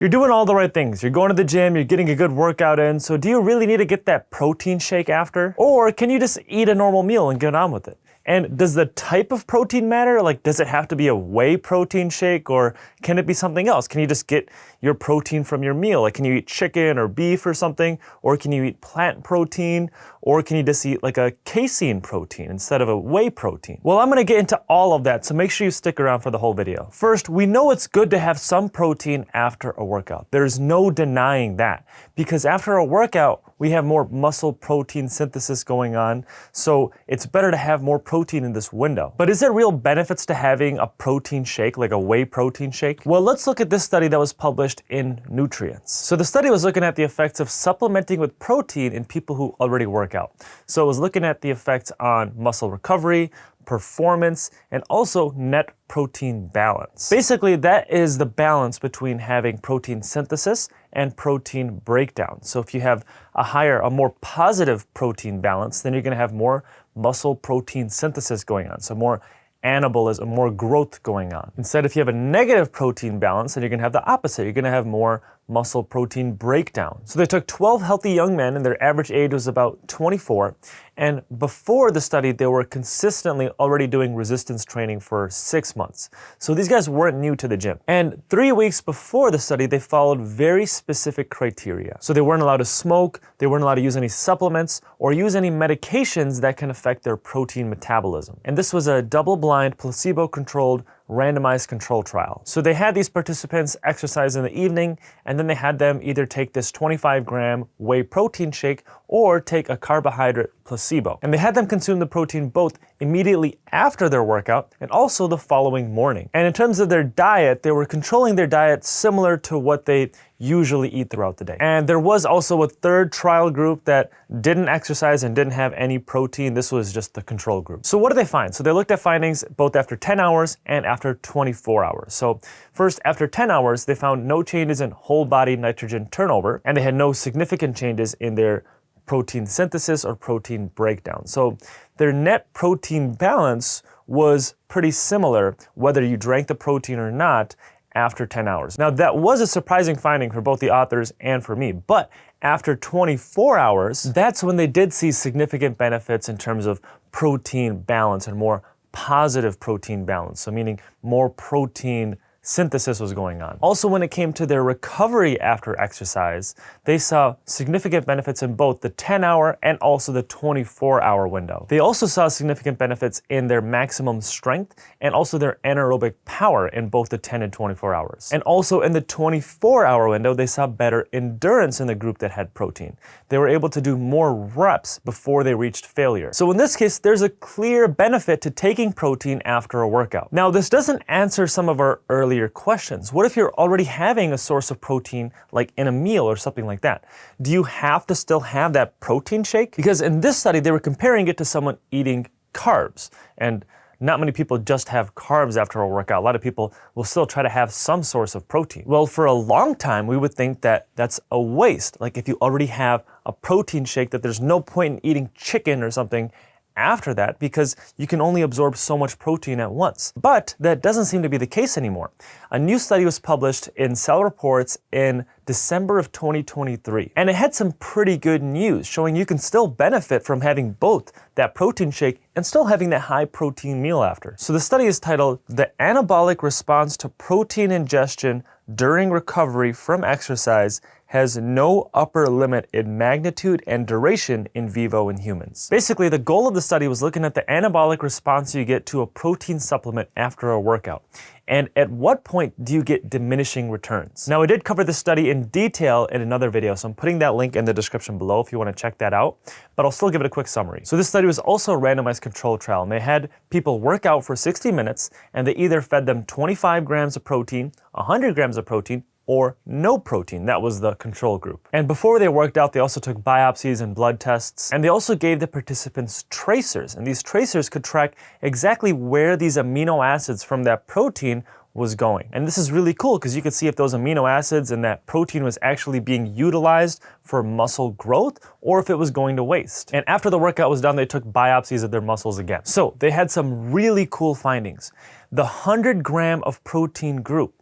You're doing all the right things. You're going to the gym, you're getting a good workout in, so do you really need to get that protein shake after? Or can you just eat a normal meal and get on with it? And does the type of protein matter? Like, does it have to be a whey protein shake, or can it be something else? Can you just get your protein from your meal? Like, can you eat chicken or beef or something? Or can you eat plant protein? Or can you just eat like a casein protein instead of a whey protein? Well, I'm gonna get into all of that, so make sure you stick around for the whole video. First, we know it's good to have some protein after a workout. There's no denying that, because after a workout, we have more muscle protein synthesis going on, so it's better to have more protein in this window. But is there real benefits to having a protein shake, like a whey protein shake? Well, let's look at this study that was published in Nutrients. So the study was looking at the effects of supplementing with protein in people who already work out. So it was looking at the effects on muscle recovery, performance, and also net protein balance. Basically, that is the balance between having protein synthesis and protein breakdown. So if you have a more positive protein balance, then you're gonna have more muscle protein synthesis going on. So more anabolism, more growth going on. Instead, if you have a negative protein balance, then you're gonna have the opposite. You're gonna have more muscle protein breakdown. So they took 12 healthy young men, and their average age was about 24. And before the study, they were consistently already doing resistance training for 6 months. So these guys weren't new to the gym. And 3 weeks before the study, they followed very specific criteria. So they weren't allowed to smoke, they weren't allowed to use any supplements, or use any medications that can affect their protein metabolism. And this was a double-blind, placebo-controlled, randomized control trial. So they had these participants exercise in the evening, and then they had them either take this 25-gram whey protein shake or take a carbohydrate placebo. And they had them consume the protein both immediately after their workout and also the following morning. And in terms of their diet, they were controlling their diet similar to what they usually eat throughout the day. And there was also a third trial group that didn't exercise and didn't have any protein. This was just the control group. So what did they find? So they looked at findings both after 10 hours and after 24 hours. So first, after 10 hours, they found no changes in whole body nitrogen turnover, and they had no significant changes in their protein synthesis or protein breakdown. So their net protein balance was pretty similar whether you drank the protein or not after 10 hours. Now, that was a surprising finding for both the authors and for me, but after 24 hours, that's when they did see significant benefits in terms of protein balance and more positive protein balance, so meaning more protein synthesis was going on. Also, when it came to their recovery after exercise, they saw significant benefits in both the 10-hour and also the 24-hour window. They also saw significant benefits in their maximum strength and also their anaerobic power in both the 10 and 24 hours. And also in the 24-hour window, they saw better endurance in the group that had protein. They were able to do more reps before they reached failure. So in this case, there's a clear benefit to taking protein after a workout. Now, this doesn't answer some of our earlier questions. What if you're already having a source of protein, like in a meal or something like that? Do you have to still have that protein shake? Because in this study, they were comparing it to someone eating carbs, and not many people just have carbs after a workout. A lot of people will still try to have some source of protein. Well, for a long time, we would think that that's a waste. Like if you already have a protein shake, that there's no point in eating chicken or something after that, because you can only absorb so much protein at once. But that doesn't seem to be the case anymore. A new study was published in Cell Reports in December of 2023, and it had some pretty good news showing you can still benefit from having both that protein shake and still having that high protein meal after. So the study is titled "The Anabolic Response to Protein Ingestion During Recovery from Exercise Has No Upper Limit in Magnitude and Duration in Vivo in Humans." Basically, the goal of the study was looking at the anabolic response you get to a protein supplement after a workout. And at what point do you get diminishing returns? Now, I did cover this study in detail in another video, so I'm putting that link in the description below if you want to check that out, but I'll still give it a quick summary. So this study was also a randomized control trial, and they had people work out for 60 minutes, and they either fed them 25 grams of protein, 100 grams of protein, or no protein. That was the control group. And before they worked out, they also took biopsies and blood tests, and they also gave the participants tracers, and these tracers could track exactly where these amino acids from that protein was going. And this is really cool because you could see if those amino acids and that protein was actually being utilized for muscle growth or if it was going to waste. And after the workout was done, they took biopsies of their muscles again. So they had some really cool findings. The 100 gram of protein group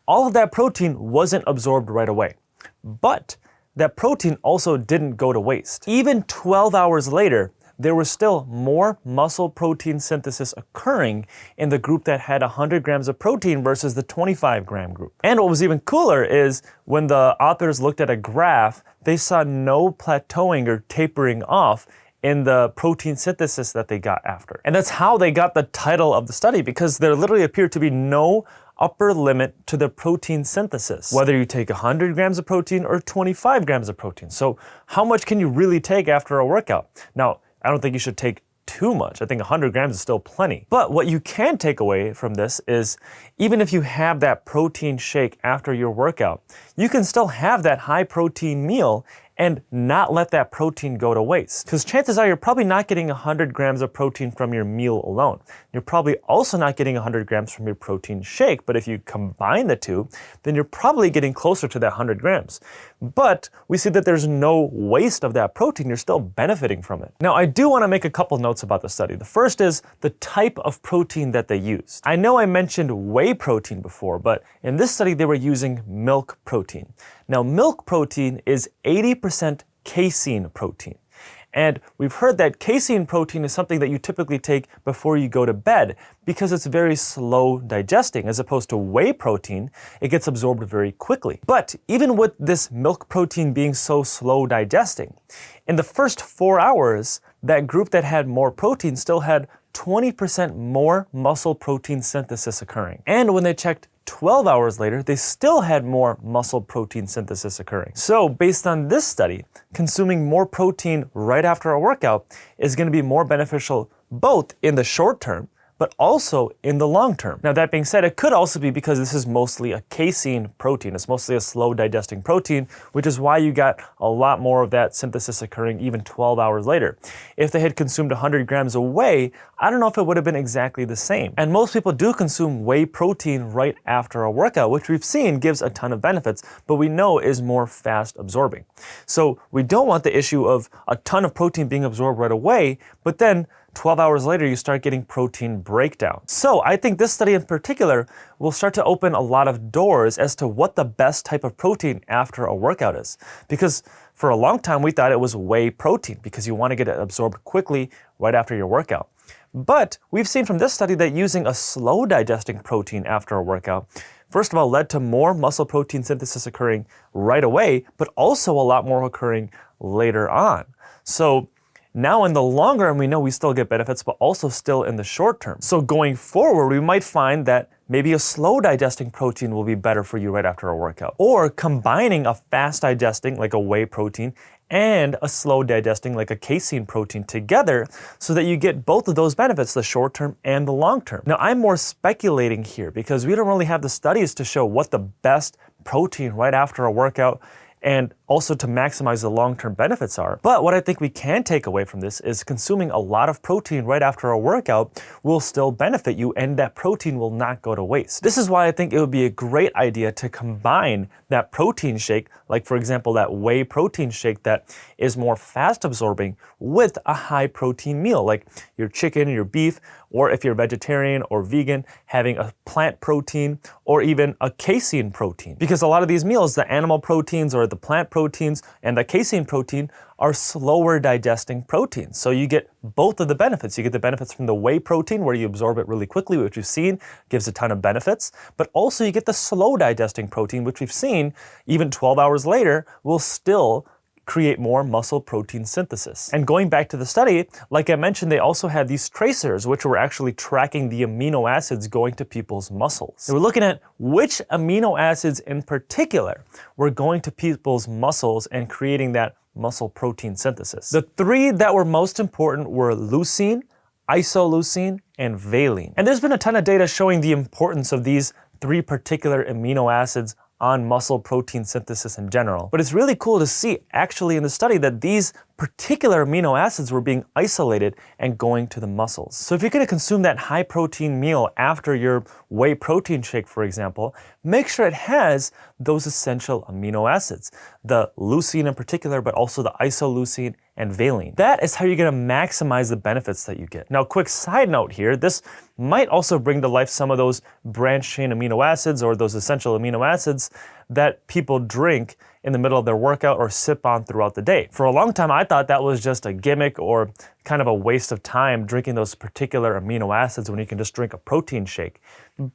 all of that protein wasn't absorbed right away. But that protein also didn't go to waste. Even 12 hours later, there was still more muscle protein synthesis occurring in the group that had 100 grams of protein versus the 25-gram group. And what was even cooler is when the authors looked at a graph, they saw no plateauing or tapering off in the protein synthesis that they got after. And that's how they got the title of the study, because there literally appeared to be no upper limit to the protein synthesis, whether you take 100 grams of protein or 25 grams of protein. So how much can you really take after a workout? Now, I don't think you should take too much. I think 100 grams is still plenty. But what you can take away from this is, even if you have that protein shake after your workout, you can still have that high protein meal and not let that protein go to waste. Because chances are you're probably not getting 100 grams of protein from your meal alone. You're probably also not getting 100 grams from your protein shake, but if you combine the two, then you're probably getting closer to that 100 grams. But we see that there's no waste of that protein. You're still benefiting from it. Now, I do want to make a couple notes about the study. The first is the type of protein that they used. I know I mentioned whey protein before, but in this study, they were using milk protein. Now, milk protein is 80% casein protein. And we've heard that casein protein is something that you typically take before you go to bed because it's very slow digesting, as opposed to whey protein, it gets absorbed very quickly. But even with this milk protein being so slow digesting, in the first 4 hours, that group that had more protein still had 20% more muscle protein synthesis occurring. And when they checked 12 hours later, they still had more muscle protein synthesis occurring. So based on this study, consuming more protein right after a workout is going to be more beneficial both in the short term, but also in the long term. Now, that being said, it could also be because this is mostly a casein protein. It's mostly a slow digesting protein, which is why you got a lot more of that synthesis occurring even 12 hours later. If they had consumed 100 grams of whey, I don't know if it would have been exactly the same. And most people do consume whey protein right after a workout, which we've seen gives a ton of benefits, but we know is more fast absorbing. So we don't want the issue of a ton of protein being absorbed right away, but then 12 hours later, you start getting protein breakdown. So I think this study in particular will start to open a lot of doors as to what the best type of protein after a workout is. Because for a long time, we thought it was whey protein because you want to get it absorbed quickly right after your workout. But we've seen from this study that using a slow digesting protein after a workout, first of all, led to more muscle protein synthesis occurring right away, but also a lot more occurring later on. So now in the long run, we know we still get benefits, but also still in the short term. So going forward, we might find that maybe a slow digesting protein will be better for you right after a workout. Or combining a fast digesting, like a whey protein, and a slow digesting, like a casein protein together, so that you get both of those benefits, the short term and the long term. Now, I'm more speculating here because we don't really have the studies to show what the best protein right after a workout and also to maximize the long-term benefits are. But what I think we can take away from this is consuming a lot of protein right after a workout will still benefit you, and that protein will not go to waste. This is why I think it would be a great idea to combine that protein shake, like for example, that whey protein shake that is more fast absorbing, with a high protein meal, like your chicken, your beef, or if you're vegetarian or vegan, having a plant protein or even a casein protein. Because a lot of these meals, the animal proteins or the plant proteins and the casein protein are slower digesting proteins. So you get both of the benefits. You get the benefits from the whey protein where you absorb it really quickly, which we've seen gives a ton of benefits, but also you get the slow digesting protein, which we've seen even 12 hours later will still create more muscle protein synthesis. And going back to the study, like I mentioned, they also had these tracers, which were actually tracking the amino acids going to people's muscles. They were looking at which amino acids in particular were going to people's muscles and creating that muscle protein synthesis. The three that were most important were leucine, isoleucine, and valine. And there's been a ton of data showing the importance of these three particular amino acids on muscle protein synthesis in general. But it's really cool to see actually in the study that these particular amino acids were being isolated and going to the muscles. So if you're going to consume that high protein meal after your whey protein shake, for example, make sure it has those essential amino acids, the leucine in particular, but also the isoleucine and valine. That is how you're going to maximize the benefits that you get. Now, quick side note here, this might also bring to life some of those branched chain amino acids or those essential amino acids that people drink in the middle of their workout or sip on throughout the day. For a long time, I thought that was just a gimmick or kind of a waste of time drinking those particular amino acids when you can just drink a protein shake.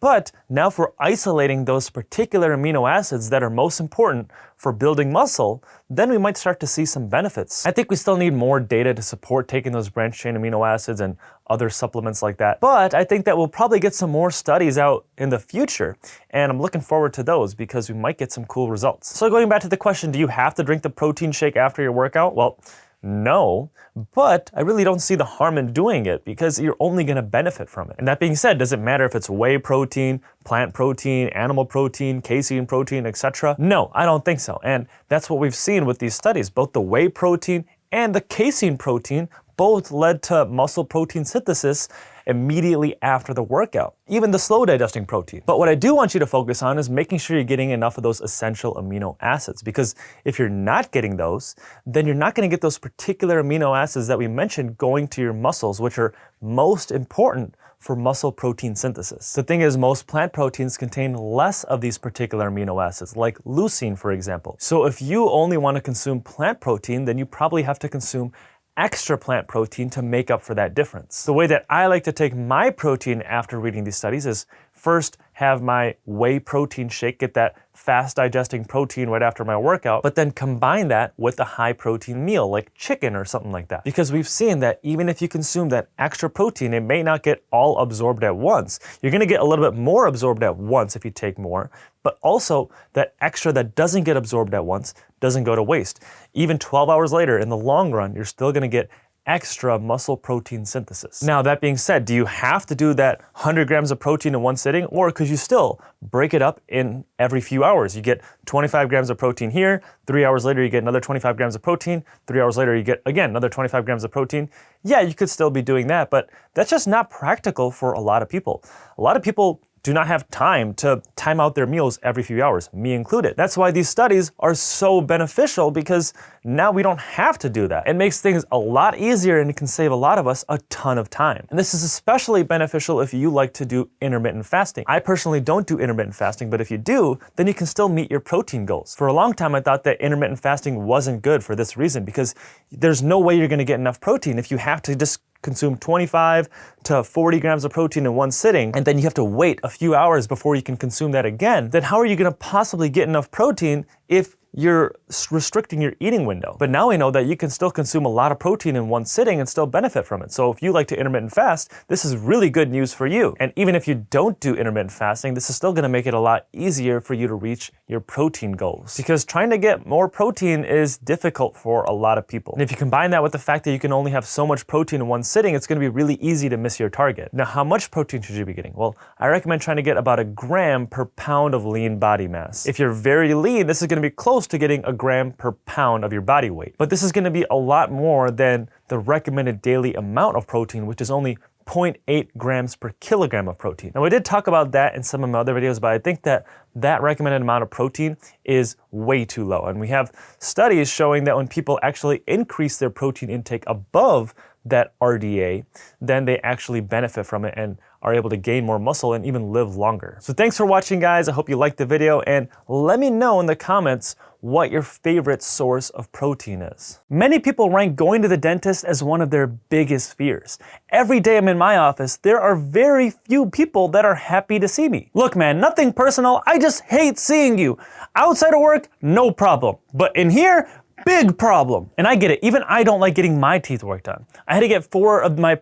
But now for isolating those particular amino acids that are most important for building muscle, then we might start to see some benefits. I think we still need more data to support taking those branched chain amino acids and other supplements like that. But I think that we'll probably get some more studies out in the future, and I'm looking forward to those because we might get some cool results. So going back to the question, do you have to drink the protein shake after your workout? Well, no, but I really don't see the harm in doing it because you're only going to benefit from it. And that being said, does it matter if it's whey protein, plant protein, animal protein, casein protein, etc.? No, I don't think so. And that's what we've seen with these studies. Both the whey protein and the casein protein both led to muscle protein synthesis immediately after the workout, even the slow digesting protein. But what I do want you to focus on is making sure you're getting enough of those essential amino acids, because if you're not getting those, then you're not going to get those particular amino acids that we mentioned going to your muscles, which are most important for muscle protein synthesis. The thing is, most plant proteins contain less of these particular amino acids, like leucine, for example. So if you only want to consume plant protein, then you probably have to consume extra plant protein to make up for that difference. The way that I like to take my protein after reading these studies is first have my whey protein shake, get that fast digesting protein right after my workout, but then combine that with a high protein meal like chicken or something like that. Because we've seen that even if you consume that extra protein, it may not get all absorbed at once. You're gonna get a little bit more absorbed at once if you take more, but also that extra that doesn't get absorbed at once doesn't go to waste. Even 12 hours later, in the long run, you're still gonna get extra muscle protein synthesis. Now, that being said, do you have to do that 100 grams of protein in one sitting, or could you still break it up in every few hours? You get 25 grams of protein here, 3 hours later you get another 25 grams of protein, 3 hours later you get, again, another 25 grams of protein. Yeah, you could still be doing that, but that's just not practical for a lot of people. A lot of people do not have time to time out their meals every few hours, me included. That's why these studies are so beneficial, because now we don't have to do that. It makes things a lot easier and it can save a lot of us a ton of time. And this is especially beneficial if you like to do intermittent fasting. I personally don't do intermittent fasting, but if you do, then you can still meet your protein goals. For a long time, I thought that intermittent fasting wasn't good for this reason, because there's no way you're gonna get enough protein if you have to just consume 25 to 40 grams of protein in one sitting, and then you have to wait a few hours before you can consume that again. Then how are you going to possibly get enough protein if you're restricting your eating window? But now we know that you can still consume a lot of protein in one sitting and still benefit from it. So if you like to intermittent fast, this is really good news for you. And even if you don't do intermittent fasting, this is still going to make it a lot easier for you to reach your protein goals, because trying to get more protein is difficult for a lot of people. And if you combine that with the fact that you can only have so much protein in one sitting, it's going to be really easy to miss your target. Now, how much protein should you be getting? Well, I recommend trying to get about 1 gram per pound of lean body mass. If you're very lean, this is going to be close to getting 1 gram per pound of your body weight. But this is going to be a lot more than the recommended daily amount of protein, which is only 0.8 grams per kilogram of protein. Now, we did talk about that in some of my other videos, but I think that that recommended amount of protein is way too low. And we have studies showing that when people actually increase their protein intake above that RDA, then they actually benefit from it and are able to gain more muscle and even live longer. So thanks for watching, guys. I hope you liked the video, and let me know in the comments what your favorite source of protein is. Many people rank going to the dentist as one of their biggest fears. Every day I'm in my office, there are very few people that are happy to see me. Look, man, nothing personal. I just hate seeing you. Outside of work, no problem. But in here, big problem. And I get it. Even I don't like getting my teeth worked on. I had to get 4 of my